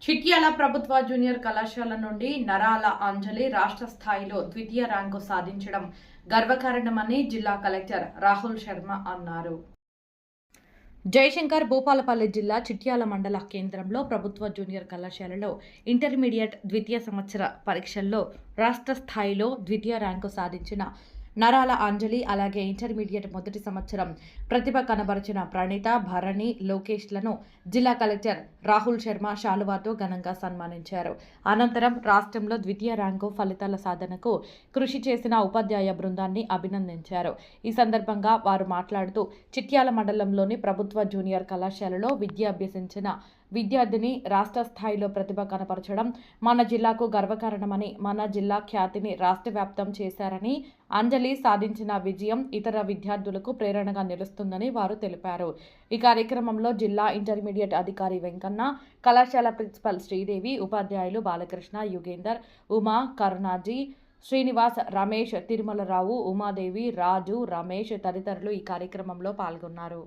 చిట్యాల ప్రభుత్వ జూనియర్ కళాశాల నుండి నరాల అంజలి రాష్ట్ర స్థాయిలో ద్వితీయ ర్యాంకు సాధించడం గర్వకారణమని జిల్లా కలెక్టర్ రాహుల్ శర్మ అన్నారు. జయశంకర్ భూపాలపల్లి జిల్లా చిట్యాల మండల కేంద్రంలో ప్రభుత్వ జూనియర్ కళాశాలలో ఇంటర్మీడియట్ ద్వితీయ సంవత్సర పరీక్షల్లో రాష్ట్ర స్థాయిలో ద్వితీయ ర్యాంకు సాధించిన నరాల అంజలి, అలాగే ఇంటర్మీడియట్ మొదటి సంవత్సరం ప్రతిభ కనబరిచిన ప్రణీత, భరణి, లోకేష్లను జిల్లా కలెక్టర్ రాహుల్ శర్మ శాలువాతో ఘనంగా సన్మానించారు. అనంతరం రాష్ట్రంలో ద్వితీయ ర్యాంకు ఫలితాల సాధనకు కృషి చేసిన ఉపాధ్యాయ బృందాన్ని అభినందించారు. ఈ సందర్భంగా వారు మాట్లాడుతూ చిట్యాల మండలంలోని ప్రభుత్వ జూనియర్ కళాశాలలో విద్య అభ్యసించిన విద్యార్థిని రాష్ట్ర స్థాయిలో ప్రతిభ కనపరచడం మన జిల్లాకు గర్వకారణమని, మన జిల్లా ఖ్యాతిని రాష్ట్ర వ్యాప్తం చేశారని, అంజలి సాధించిన విజయం ఇతర విద్యార్థులకు ప్రేరణగా నిలుస్తుందని వారు తెలిపారు. ఈ కార్యక్రమంలో జిల్లా ఇంటర్మీడియట్ అధికారి వెంకన్న, కళాశాల ప్రిన్సిపల్ శ్రీదేవి, ఉపాధ్యాయులు బాలకృష్ణ, యుగేందర్, ఉమా, కరుణాజీ, శ్రీనివాస్, రమేష్, తిరుమలరావు, ఉమాదేవి, రాజు, రమేష్ తదితరులు ఈ కార్యక్రమంలో పాల్గొన్నారు.